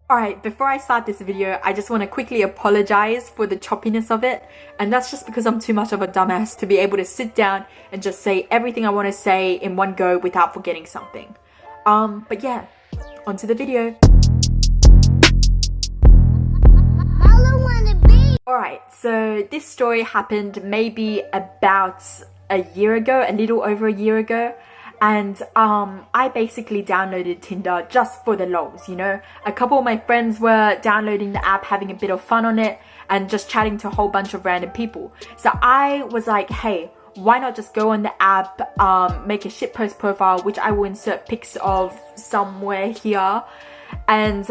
Alright, before I start this video, I just want to quickly apologize for the choppiness of it, and that's just because I'm too much of a dumbass to be able to sit down and just say everything I want to say in one go without forgetting something. But yeah, onto the video. Alright, so this story happened maybe about a year ago, a little over a year ago. And I basically downloaded Tinder just for the lols, you know. A couple of my friends were downloading the app, having a bit of fun on it and just chatting to a whole bunch of random people. So I was like, hey, why not just go on the app, make a shitpost profile, which I will insert pics of somewhere here, and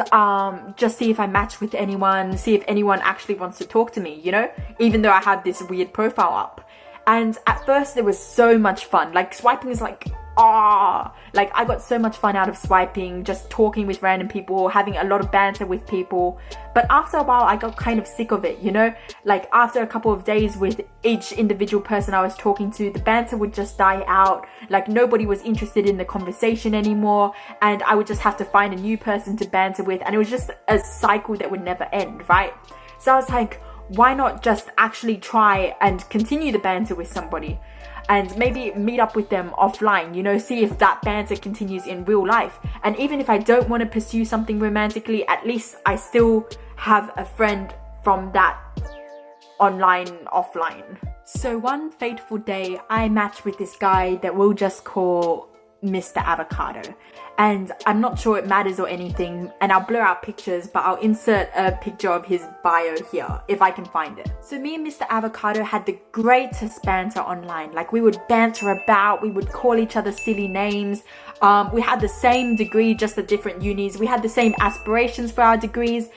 just see if I match with anyone, see if anyone actually wants to talk to me, you know, even though I have this weird profile up. And at first it was so much fun. Like, swiping is like, like I got so much fun out of swiping, just talking with random people, having a lot of banter with people. But after a while I got kind of sick of it, you know, like after a couple of days with each individual person I was talking to, the banter would just die out. Like nobody was interested in the conversation anymore, and I would just have to find a new person to banter with, and it was just a cycle that would never end, right? So I was like, why not just actually try and continue the banter with somebody and maybe meet up with them offline, you know, see if that banter continues in real life. And even if I don't want to pursue something romantically, at least I still have a friend from that online, offline. So one fateful day, I matched with this guy that we'll just call Mr. Avocado. And I'm not sure it matters or anything, and I'll blur out pictures, but I'll insert a picture of his bio here if I can find it. So me and Mr. Avocado had the greatest banter online. Like, we would banter about, we would call each other silly names. We had the same degree, just at different unis. We had the same aspirations for our degrees.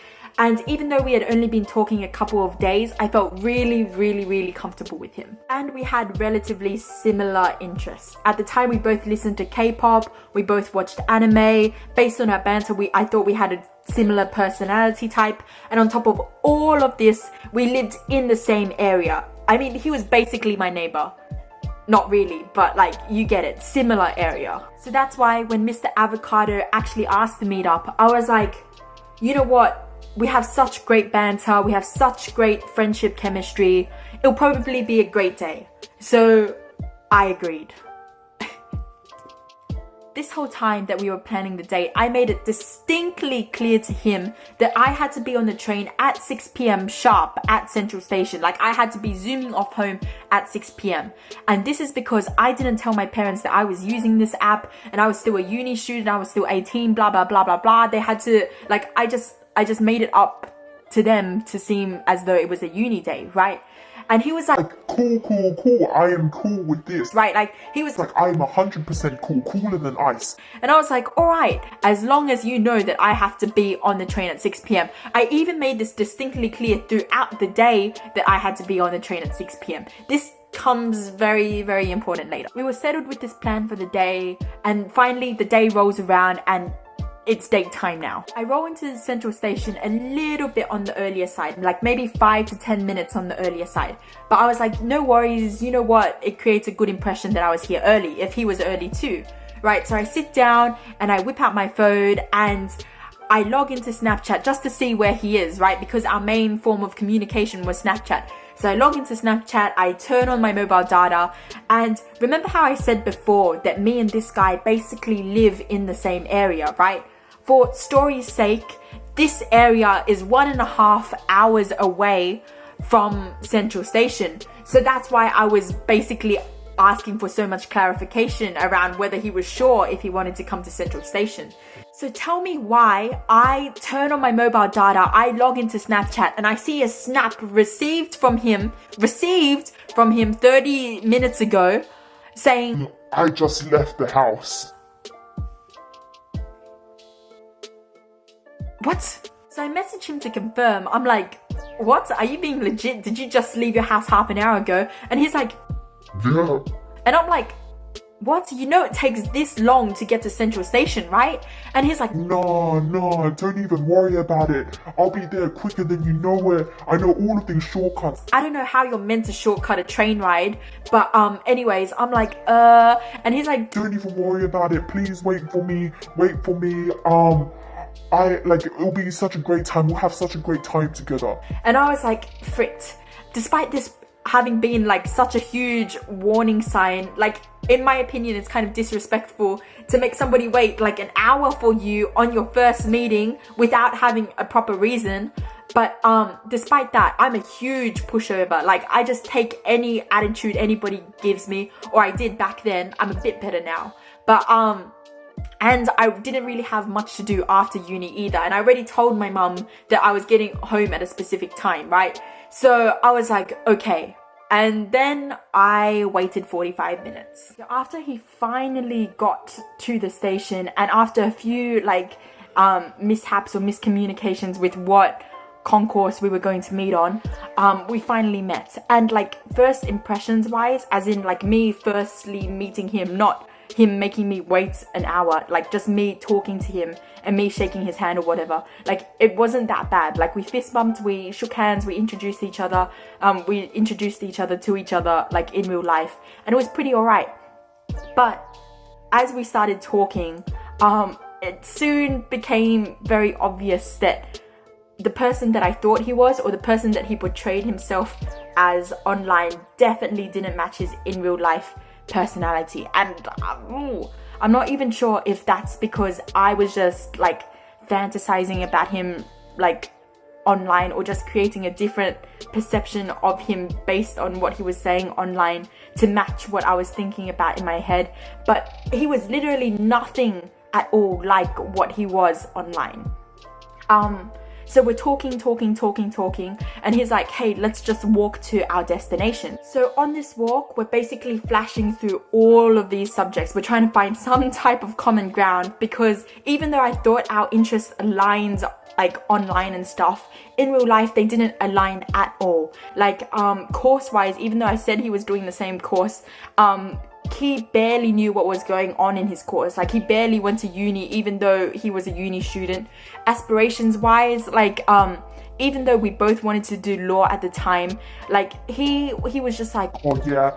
And even though we had only been talking a couple of days, I felt really comfortable with him. And we had relatively similar interests. At the time, we both listened to K-pop, we both watched anime. Based on our banter, I thought we had a similar personality type. And on top of all of this, we lived in the same area. I mean, he was basically my neighbor. Not really, but like, you get it, similar area. So that's why when Mr. Avocado actually asked to meet up, I was like, you know what? We have such great banter, we have such great friendship chemistry. It'll probably be a great day. So I agreed. This whole time that we were planning the date, I made it distinctly clear to him that I had to be on the train at 6 p.m. sharp at Central Station. Like, I had to be zooming off home at 6 p.m. And this is because I didn't tell my parents that I was using this app and I was still a uni student, I was still 18, blah, blah, blah, blah, blah. They had to, like, I just made it up to them to seem as though it was a uni day, right? And he was like, cool, I am cool with this. Right, like, he was like, I am 100% cool, cooler than ice. And I was like, alright, as long as you know that I have to be on the train at 6 p.m. I even made this distinctly clear throughout the day that I had to be on the train at 6 p.m. This comes very important later. We were settled with this plan for the day, and finally the day rolls around and it's date time now. I roll into the Central Station a little bit on the earlier side, like maybe 5 to 10 minutes on the earlier side. But I was like, no worries, you know what? It creates a good impression that I was here early, if he was early too, right? So I sit down and I whip out my phone and I log into Snapchat just to see where he is, right? Because our main form of communication was Snapchat. So I log into Snapchat, I turn on my mobile data, and remember how I said before that me and this guy basically live in the same area, right? For story's sake, this area is 1.5 hours away from Central Station. So that's why I was basically asking for so much clarification around whether he was sure if he wanted to come to Central Station. So tell me why I turn on my mobile data, I log into Snapchat, and I see a snap received from him 30 minutes ago saying, I just left the house. What? So I message him to confirm. I'm like, what? Are you being legit? Did you just leave your house half an hour ago? And he's like, yeah. And I'm like, what? You know it takes this long to get to Central Station, right? And he's like, no, don't even worry about it. I'll be there quicker than you know it. I know all of these shortcuts. I don't know how you're meant to shortcut a train ride, but anyways, I'm like, and he's like, don't even worry about it. Please wait for me. it'll be such a great time. We'll have such a great time together. And I was like, Frit, despite this having been like such a huge warning sign, like in my opinion, it's kind of disrespectful to make somebody wait like an hour for you on your first meeting without having a proper reason. But despite that, I'm a huge pushover. Like, I just take any attitude anybody gives me, or I did back then. I'm a bit better now. But and I didn't really have much to do after uni either. And I already told my mum that I was getting home at a specific time, right? So I was like, okay. And then I waited 45 minutes. So after he finally got to the station, and after a few like mishaps or miscommunications with what concourse we were going to meet on, we finally met. And like first impressions wise, as in like me firstly meeting him, not him making me wait an hour, like just me talking to him and me shaking his hand or whatever, like it wasn't that bad. Like we fist bumped, we shook hands, we introduced each other to each other like in real life, and it was pretty alright. But as we started talking, it soon became very obvious that the person that I thought he was, or the person that he portrayed himself as online, definitely didn't match his in real life personality. And I'm not even sure if that's because I was just like fantasizing about him like online, or just creating a different perception of him based on what he was saying online to match what I was thinking about in my head. But he was literally nothing at all like what he was online. So we're talking, and he's like, hey, let's just walk to our destination. So on this walk, we're basically flashing through all of these subjects. We're trying to find some type of common ground, because even though I thought our interests aligned like online and stuff, in real life they didn't align at all. Like course wise, even though I said he was doing the same course, he barely knew what was going on in his course. Like he barely went to uni, even though he was a uni student. Aspirations wise, like even though we both wanted to do law at the time, like he was just like, oh yeah,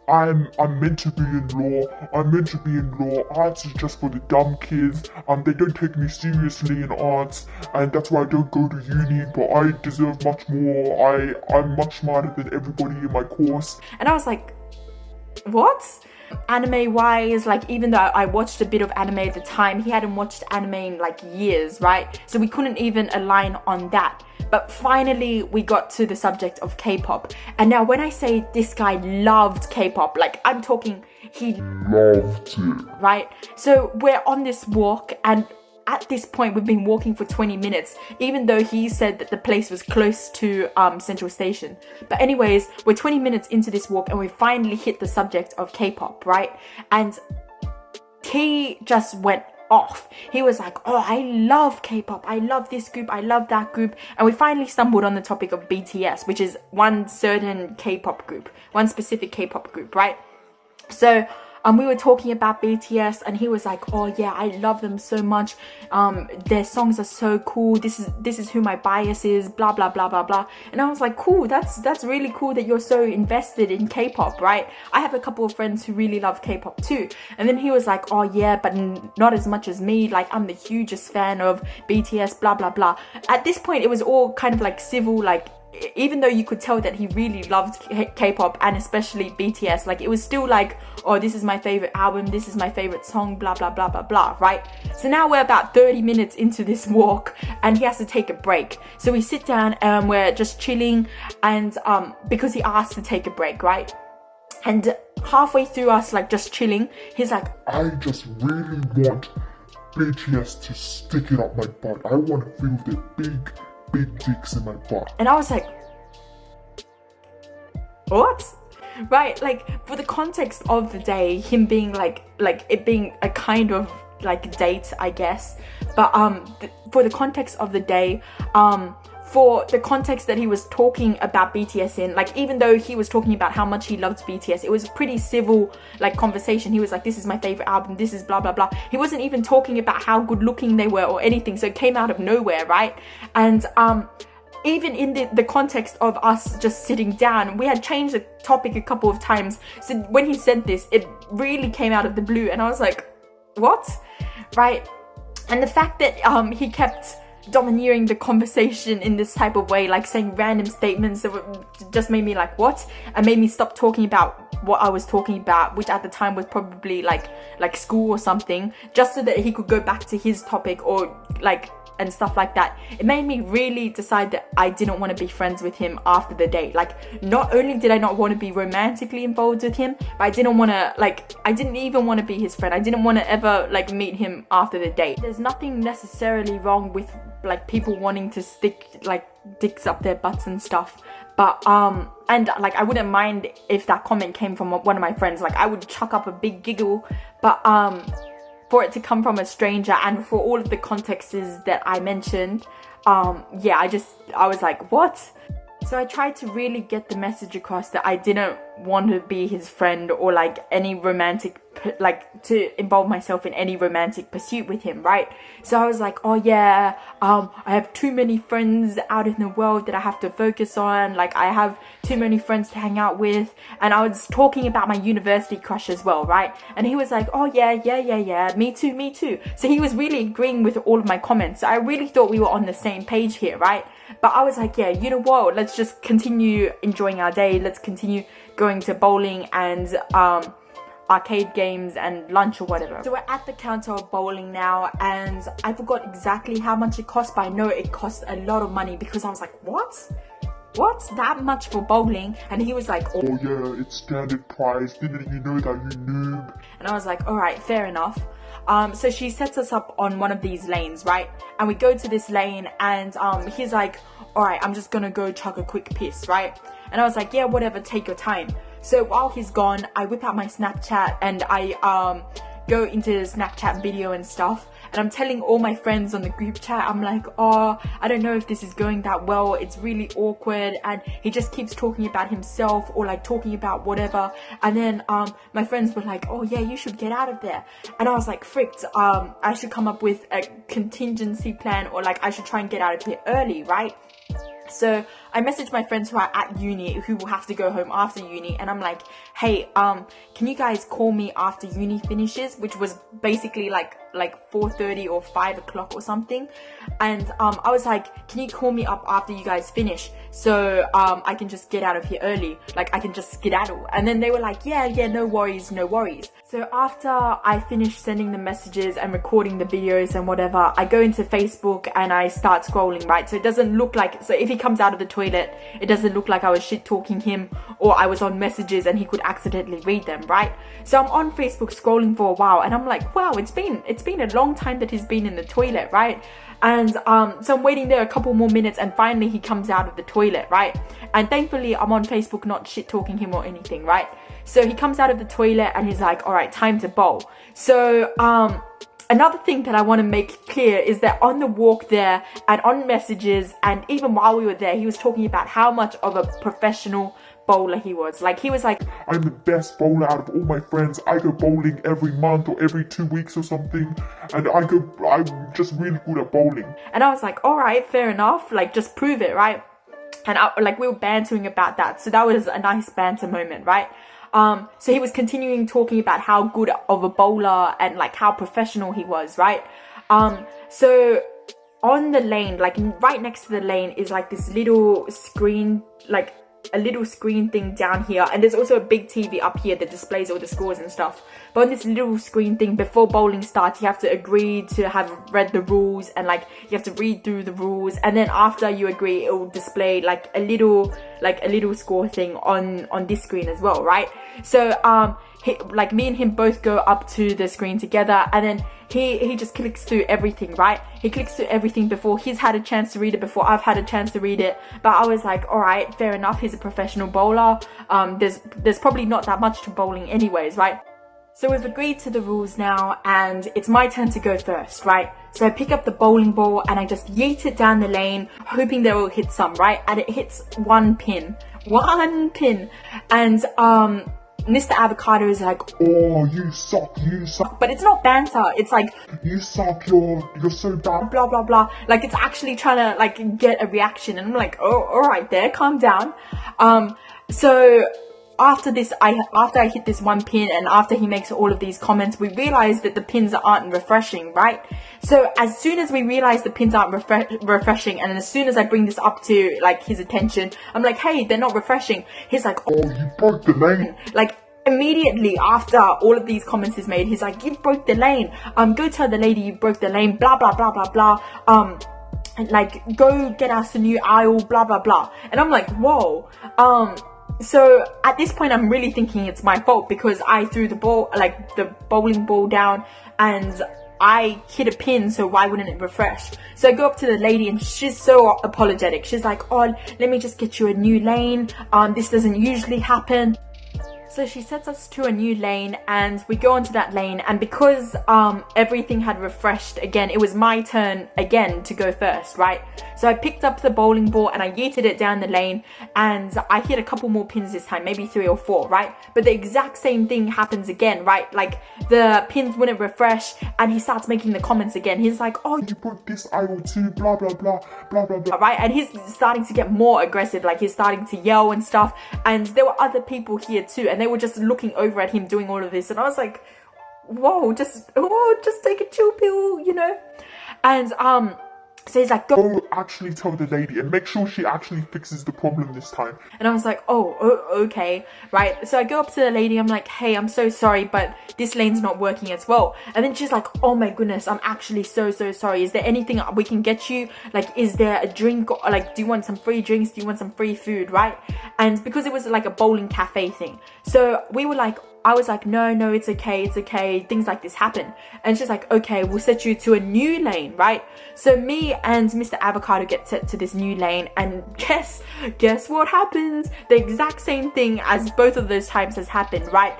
I'm meant to be in law. Arts is just for the dumb kids. They don't take me seriously in arts, and that's why I don't go to uni, but I deserve much more. I'm much smarter than everybody in my course. And I was like, what? Anime wise, like even though I watched a bit of anime at the time, he hadn't watched anime in like years, right? So we couldn't even align on that. But finally we got to the subject of K-pop. And now when I say this guy loved K-pop, like I'm talking, he loved it, right? So we're on this walk, and at this point we've been walking for 20 minutes, even though he said that the place was close to Central Station. But anyways, we're 20 minutes into this walk, and we finally hit the subject of K-pop, right? And he just went off. He was like, oh, I love K-pop, I love this group, I love that group. And we finally stumbled on the topic of BTS, which is one certain K-pop group, one specific K-pop group, right? So we were talking about BTS, and he was like, oh yeah, I love them so much. Their songs are so cool. This is who my bias is, blah, blah, blah, blah, blah. And I was like, cool, that's really cool that you're so invested in K-pop, right? I have a couple of friends who really love K-pop too. And then he was like, oh yeah, but not as much as me. Like, I'm the hugest fan of BTS, blah, blah, blah. At this point, it was all kind of like civil, like, even though you could tell that he really loved K-pop, and especially BTS, like it was still like, oh, this is my favorite album, this is my favorite song, blah, blah, blah, blah, blah, right? So now we're about 30 minutes into this walk, and he has to take a break. So we sit down and we're just chilling, and because he asked to take a break, right? And halfway through us like just chilling, he's like, I just really want BTS to stick it up my butt. I want to feel the big dicks in my butt. And I was like, what? Right, like for the context of the day, him being like it being a kind of like date, I guess, but for the context of the day, for the context that he was talking about BTS in, like even though he was talking about how much he loved BTS, it was a pretty civil like conversation. He was like, this is my favorite album, this is blah blah blah. He wasn't even talking about how good looking they were or anything, so it came out of nowhere, right? And even in the context of us just sitting down, we had changed the topic a couple of times. So when he said this, it really came out of the blue, and I was like, what? Right? And the fact that he kept domineering the conversation in this type of way, like saying random statements that just made me like, what? And made me stop talking about what I was talking about, which at the time was probably like school or something, just so that he could go back to his topic or like, and stuff like that. It made me really decide that I didn't want to be friends with him after the date. Like, not only did I not want to be romantically involved with him, but I didn't want to, like, I didn't even want to be his friend. I didn't want to ever like meet him after the date. There's nothing necessarily wrong with like people wanting to stick like dicks up their butts and stuff, but and like I wouldn't mind if that comment came from one of my friends. Like, I would chuck up a big giggle, but for it to come from a stranger and for all of the contexts that I mentioned, yeah, I was like, what? So I tried to really get the message across that I didn't want to be his friend or like any romantic, like to involve myself in any romantic pursuit with him, right? So I was like, oh yeah, I have too many friends out in the world that I have to focus on. Like, I have too many friends to hang out with. And I was talking about my university crush as well, right? And he was like, oh yeah, me too. So he was really agreeing with all of my comments. So I really thought we were on the same page here, right? But I was like, yeah, you know what? Let's just continue enjoying our day. Let's continue going to bowling and arcade games and lunch or whatever. So we're at the counter of bowling now, and I forgot exactly how much it cost, but I know it cost a lot of money because I was like, what? What's that much for bowling? And he was like, oh yeah, it's standard price. Didn't you know that, you noob? And I was like, all right, fair enough. So she sets us up on one of these lanes, right? And we go to this lane, and he's like, all right, I'm just gonna go chuck a quick piss, right? And I was like, yeah, whatever, take your time. So while he's gone, I whip out my Snapchat and I go into Snapchat video and stuff. And I'm telling all my friends on the group chat, I'm like, oh, I don't know if this is going that well. It's really awkward. And he just keeps talking about himself or like talking about whatever. And then my friends were like, oh yeah, you should get out of there. And I was like, fricked, I should come up with a contingency plan, or like I should try and get out of here early, right? So I messaged my friends who are at uni, who will have to go home after uni, and I'm like, hey, can you guys call me after uni finishes, which was basically like 4:30 or 5 o'clock or something. And I was like, can you call me up after you guys finish, so I can just get out of here early, like I can just skedaddle. And then they were like, yeah, no worries. So after I finish sending the messages and recording the videos and whatever, I go into Facebook and I start scrolling, right? So it doesn't look like, so if he comes out of the toilet, it doesn't look like I was shit talking him or I was on messages and he could accidentally read them, right? So I'm on Facebook scrolling for a while, and I'm like, wow, it's been a long time that he's been in the toilet, right? And so I'm waiting there a couple more minutes, and finally he comes out of the toilet, right? And thankfully I'm on Facebook not shit talking him or anything, right? So he comes out of the toilet and he's like, all right, time to bowl. So another thing that I want to make clear is that on the walk there and on messages and even while we were there, he was talking about how much of a professional bowler he was. Like, he was like, I'm the best bowler out of all my friends. I go bowling every month or every 2 weeks or something, and I'm just really good at bowling. And I was like, all right, fair enough, like just prove it, right? And like we were bantering about that, so that was a nice banter moment, right? So he was continuing talking about how good of a bowler and like how professional he was, right? So on the lane, like right next to the lane is like this little screen, like a little screen thing down here, and there's also a big TV up here that displays all the scores and stuff. But on this little screen thing, before bowling starts, you have to agree to have read the rules, and like you have to read through the rules, and then after you agree, it will display like a little score thing on this screen as well, right? So like me and him both go up to the screen together, and then he just clicks through everything, right? He clicks through everything before he's had a chance to read it, before I've had a chance to read it. But I was like, all right, fair enough, he's a professional bowler. There's probably not that much to bowling anyways, right? So we've agreed to the rules now, and it's my turn to go first, right? So I pick up the bowling ball and I just yeet it down the lane, hoping that it will hit some, right? And it hits one pin. And Mr. Avocado is like, oh, you suck. But it's not banter, it's like, you suck, you're so bad, blah blah blah. Like, it's actually trying to like get a reaction, and I'm like, oh, all right there, calm down. So after I hit this one pin and after he makes all of these comments, we realize that the pins aren't refreshing, right? So as soon as we realize the pins aren't refreshing, and as soon as I bring this up to like his attention, I'm like, hey, they're not refreshing. He's like, oh, you broke the lane. Like, immediately after all of these comments is made, he's like, you broke the lane. Go tell the lady you broke the lane, blah, blah, blah, blah, blah. And like, go get us a new aisle, blah, blah, blah. And I'm like, whoa. So at this point, I'm really thinking it's my fault because I threw the ball, like the bowling ball down, and I hit a pin, so why wouldn't it refresh? So I go up to the lady and she's so apologetic. She's like, oh, let me just get you a new lane. This doesn't usually happen. So she sets us to a new lane and we go onto that lane, and because everything had refreshed again, it was my turn again to go first, right? So I picked up the bowling ball and I yeeted it down the lane, and I hit a couple more pins this time, maybe 3 or 4, right? But the exact same thing happens again, right? Like the pins wouldn't refresh, and he starts making the comments again. He's like, oh, you broke this aisle too, blah, blah, blah, blah, blah, blah. Right? And he's starting to get more aggressive, like he's starting to yell and stuff, and there were other people here too, and they were just looking over at him doing all of this, and I was like, whoa, just take a chill pill, you know? And so he's like, go actually tell the lady and make sure she actually fixes the problem this time. And I was like, oh, okay, right? So I go up to the lady, I'm like, hey, I'm so sorry, but this lane's not working as well. And then she's like, oh my goodness, I'm actually so sorry. Is there anything we can get you? Like, is there a drink? Or, like, do you want some free drinks? Do you want some free food, right? And because it was like a bowling cafe thing, so we were like, I was like, no, it's okay, things like this happen. And she's like, okay, we'll set you to a new lane, right? So me and Mr. Avocado get set to this new lane, and guess what happens? The exact same thing as both of those times has happened, right?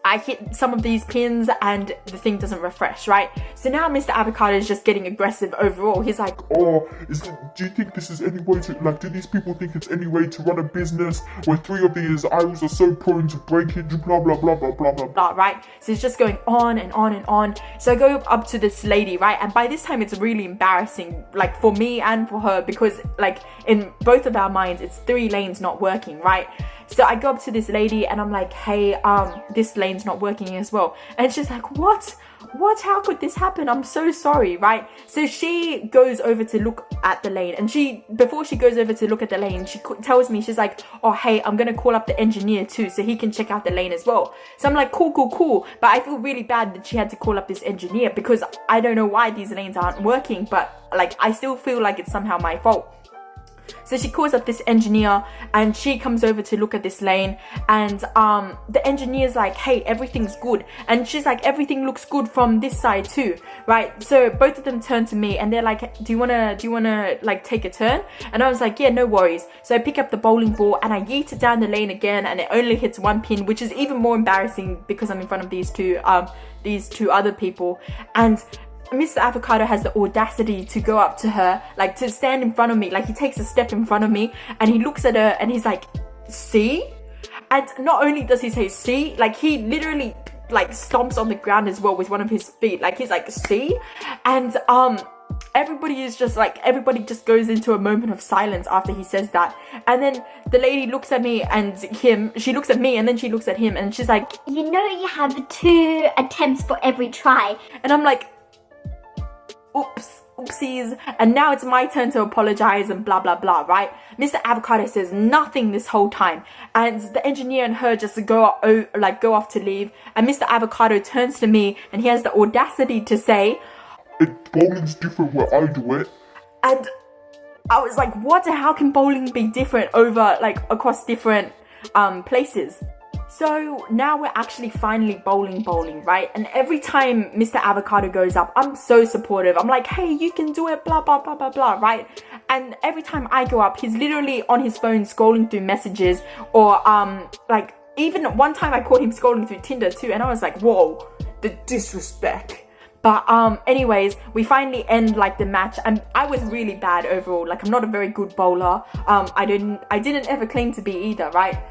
I hit some of these pins and the thing doesn't refresh, right? So now Mr. Avocado is just getting aggressive overall. He's like, oh, do you think this is any way to, like, do these people think it's any way to run a business where 3 of these aisles are so prone to breakage, blah, blah, blah, blah, blah, blah, blah, right? So it's just going on and on and on. So I go up to this lady, right? And by this time, it's really embarrassing, like for me and for her, because like in both of our minds, it's 3 lanes not working, right? So I go up to this lady and I'm like, hey, this lane's not working as well. And she's like, what? How could this happen? I'm so sorry, right? So she goes over to look at the lane, and before she goes over to look at the lane, she tells me, she's like, oh, hey, I'm going to call up the engineer too, so he can check out the lane as well. So I'm like, cool. But I feel really bad that she had to call up this engineer, because I don't know why these lanes aren't working, but like, I still feel like it's somehow my fault. So she calls up this engineer and she comes over to look at this lane, and the engineer's like, hey, everything's good. And she's like, everything looks good from this side too, right? So both of them turn to me and they're like, do you wanna like take a turn? And I was like, yeah, no worries. So I pick up the bowling ball and I yeet it down the lane again, and it only hits 1 pin, which is even more embarrassing because I'm in front of these two other people. And Mr. Avocado has the audacity to go up to her, like to stand in front of me, like he takes a step in front of me and he looks at her and he's like, see? And not only does he say see, like he literally like stomps on the ground as well with one of his feet, like he's like, see? And everybody just goes into a moment of silence after he says that. And then the lady looks at me and she looks at me and then she looks at him and she's like, you know, you have 2 attempts for every try. And I'm like, oopsies. And now it's my turn to apologize and blah, blah, blah, right? Mr. Avocado says nothing this whole time. And the engineer and her just go off to leave. And Mr. Avocado turns to me and he has the audacity to say, bowling's different where I do it. And I was like, what? How can bowling be different over, like, across different places? So now we're actually finally bowling, right? And every time Mr. Avocado goes up, I'm so supportive. I'm like, hey, you can do it, blah, blah, blah, blah, blah, right? And every time I go up, he's literally on his phone scrolling through messages, or like even one time I caught him scrolling through Tinder too, and I was like, whoa, the disrespect. But anyways, we finally end like the match, and I was really bad overall. Like, I'm not a very good bowler. I didn't ever claim to be either, right?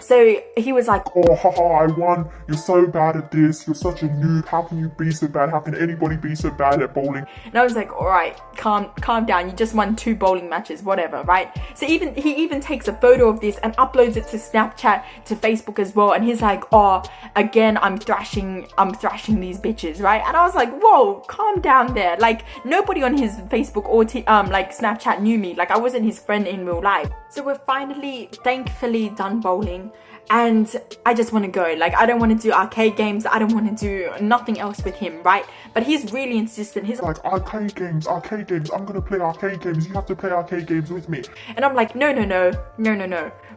So he was like, oh, haha, I won. You're so bad at this. You're such a noob. How can you be so bad? How can anybody be so bad at bowling? and I was like, all right, calm down. You just won 2 bowling matches, whatever, right? So he even takes a photo of this and uploads it to Snapchat, to Facebook as well. And he's like, oh, again, I'm thrashing these bitches, right? And I was like, whoa, calm down there. Like, nobody on his Facebook or like Snapchat knew me. Like, I wasn't his friend in real life. So we're finally, thankfully, done bowling. And I just want to go. Like, I don't want to do arcade games. I don't want to do nothing else with him, right? But he's really insistent. He's like, arcade games. I'm going to play arcade games. You have to play arcade games with me. And I'm like, no,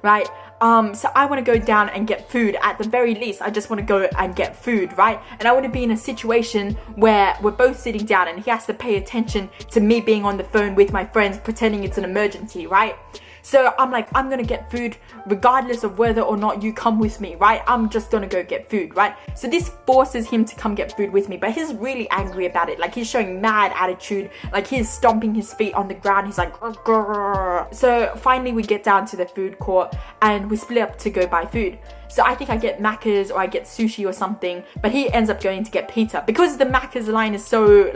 right? So I want to go down and get food. At the very least, I just want to go and get food, right? And I want to be in a situation where we're both sitting down and he has to pay attention to me being on the phone with my friends, pretending it's an emergency, right? So I'm like, I'm gonna get food regardless of whether or not you come with me, right? I'm just gonna go get food, right? So this forces him to come get food with me, but he's really angry about it. Like, he's showing mad attitude. Like, he's stomping his feet on the ground. He's like, grr. So finally we get down to the food court and we split up to go buy food. So I think I get Macca's or I get sushi or something, but he ends up going to get pizza because the Macca's line is so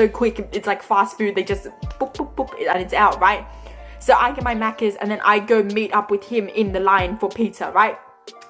quick. It's like fast food. They just boop, boop, boop, and it's out, right? So I get my Macca's and then I go meet up with him in the line for pizza, right?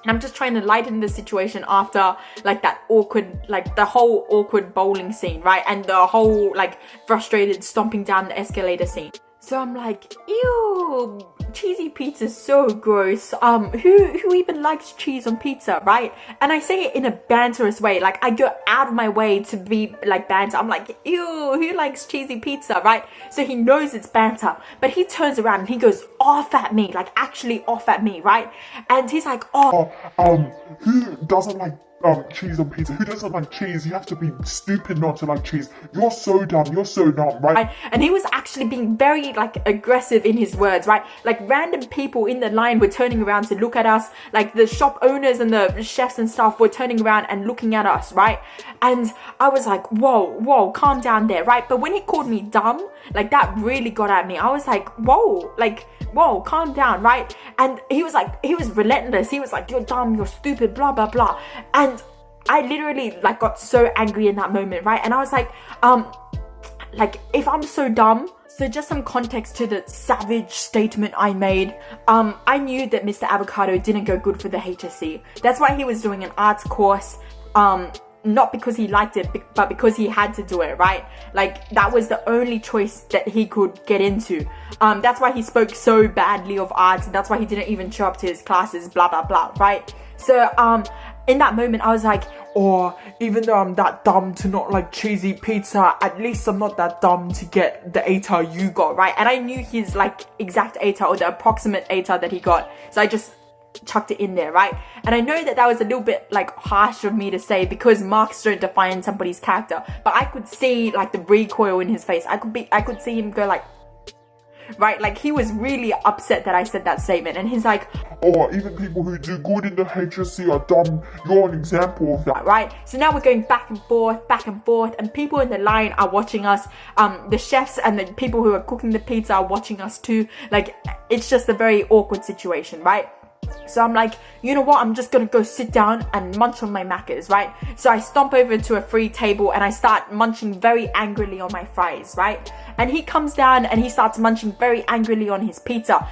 And I'm just trying to lighten the situation after like that awkward, like the whole awkward bowling scene, right? And the whole like frustrated stomping down the escalator scene. So I'm like, ew, cheesy pizza's so gross. Who even likes cheese on pizza, right? And I say it in a banterous way. Like, I go out of my way to be like banter. I'm like, ew, who likes cheesy pizza, right? So he knows it's banter, but he turns around and he goes off at me, like actually off at me, right? And he's like, oh, who doesn't like cheese on pizza? Who doesn't like cheese? You have to be stupid not to like cheese. You're so dumb, right? And he was actually being very like aggressive in his words, right? Like, random people in the line were turning around to look at us. Like, the shop owners and the chefs and stuff were turning around and looking at us, right? And I was like, whoa, calm down there, right? But when he called me dumb, like, that really got at me. I was like, whoa, calm down, right? And he was relentless. He was like, you're dumb, you're stupid, blah, blah, blah. And I literally like got so angry in that moment, right? And I was like, if I'm so dumb. So just some context to the savage statement I made. I knew that Mr. Avocado didn't go good for the HSC. That's why he was doing an arts course. Not because he liked it, but because he had to do it, right? Like, that was the only choice that he could get into. That's why he spoke so badly of arts, and that's why he didn't even show up to his classes, blah, blah, blah, right? So, in that moment, I was like, oh, even though I'm that dumb to not like cheesy pizza, at least I'm not that dumb to get the ATAR you got, right? And I knew his like exact ATAR or the approximate ATAR that he got. So I just chucked it in there, right? And I know that was a little bit like harsh of me to say because marks don't define somebody's character, but I could see like the recoil in his face. I could see him go like, right? Like, he was really upset that I said that statement, and he's like, oh, even people who do good in the HSC are dumb. You're an example of that, right? So now we're going back and forth, and people in the line are watching us. The chefs and the people who are cooking the pizza are watching us too. Like, it's just a very awkward situation, right? So I'm like, you know what? I'm just gonna go sit down and munch on my Macca's, right? So I stomp over to a free table and I start munching very angrily on my fries, right? And he comes down and he starts munching very angrily on his pizza.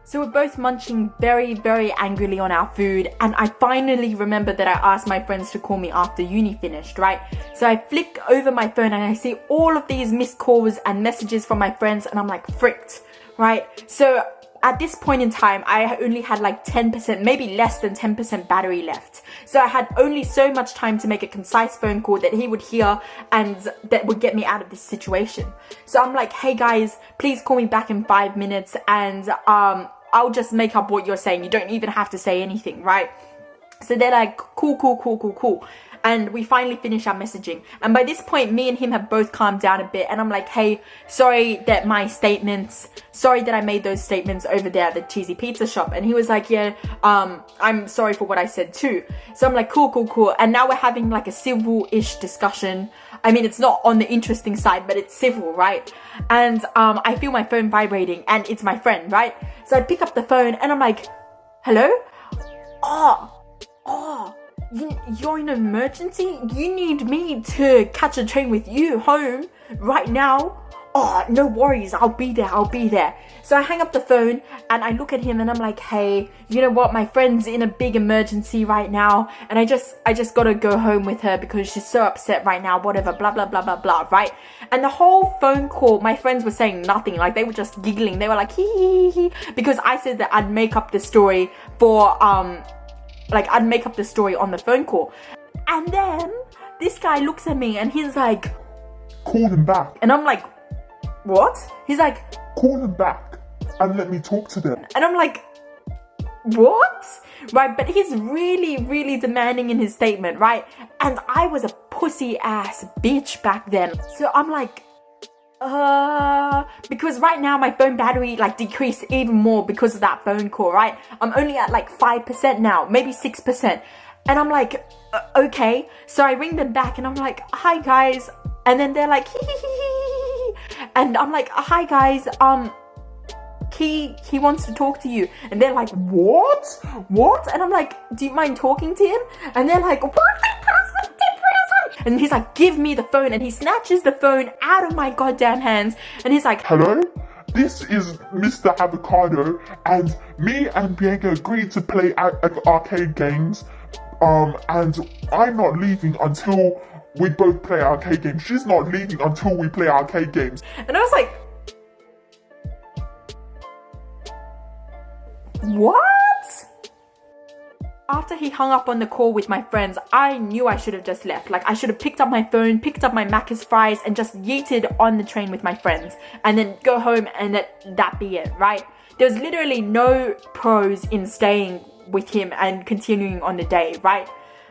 So we're both munching very, very angrily on our food, and I finally remember that I asked my friends to call me after uni finished, right? So I flick over my phone and I see all of these missed calls and messages from my friends, and I'm like, fricked, right? So at this point in time, I only had like 10%, maybe less than 10% battery left. So I had only so much time to make a concise phone call that he would hear and that would get me out of this situation. So I'm like, hey guys, please call me back in 5 minutes and I'll just make up what you're saying. You don't even have to say anything, right? So they're like, cool. And we finally finish our messaging. And by this point, me and him have both calmed down a bit. And I'm like, hey, sorry that I made those statements over there at the cheesy pizza shop. And he was like, yeah, I'm sorry for what I said too. So I'm like, cool. And now we're having like a civil-ish discussion. I mean, it's not on the interesting side, but it's civil, right? And I feel my phone vibrating and it's my friend, right? So I pick up the phone and I'm like, hello? You're in an emergency? You need me to catch a train with you home right now? Oh, no worries, I'll be there. So I hang up the phone and I look at him and I'm like, hey, you know what, my friend's in a big emergency right now and I just gotta go home with her because she's so upset right now, whatever, blah, blah, blah, blah, blah, right? And the whole phone call, my friends were saying nothing, like they were just giggling. They were like, hee hee hee, because I said that I'd make up the story for, I'd make up the story on the phone call. And then this guy looks at me and he's like, Call him back. and I'm like, what? He's like, Call him back and let me talk to them. and I'm like, what? Right, but he's really, really demanding in his statement, right? And I was a pussy ass bitch back then. So I'm like, because right now my phone battery like decreased even more because of that phone call, right? I'm only at like 5% now, maybe 6%. And I'm like, okay. So I ring them back and I'm like, hi guys. And then they're like, hee hee hee hee. And I'm like, hi guys, he wants to talk to you. And they're like, what? And I'm like, do you mind talking to him? And they're like, what? And he's like, give me the phone. And he snatches the phone out of my goddamn hands. And he's like, Hello? This is Mr. Avocado, and me and Bianca agreed to play arcade games. And I'm not leaving until we both play arcade games. She's not leaving until we play arcade games. and I was like, what? After he hung up on the call with my friends, I knew I should have just left. Like, I should have picked up my phone, picked up my Macca's fries, and just yeeted on the train with my friends. And then go home and let that be it, right? There was literally no pros in staying with him and continuing on the day, right?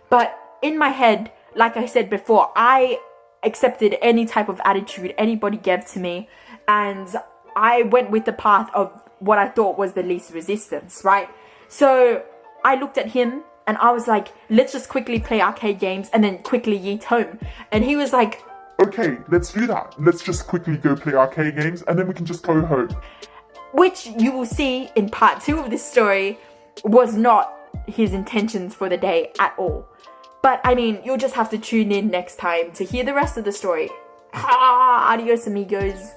But in my head, like I said before, I accepted any type of attitude anybody gave to me. And I went with the path of what I thought was the least resistance, right? So I looked at him and I was like, let's just quickly play arcade games and then quickly yeet home. And he was like, Okay, let's do that. Let's just quickly go play arcade games and then we can just go home. which you will see in part 2 of this story was not his intentions for the day at all. But I mean, you'll just have to tune in next time to hear the rest of the story. Adios amigos.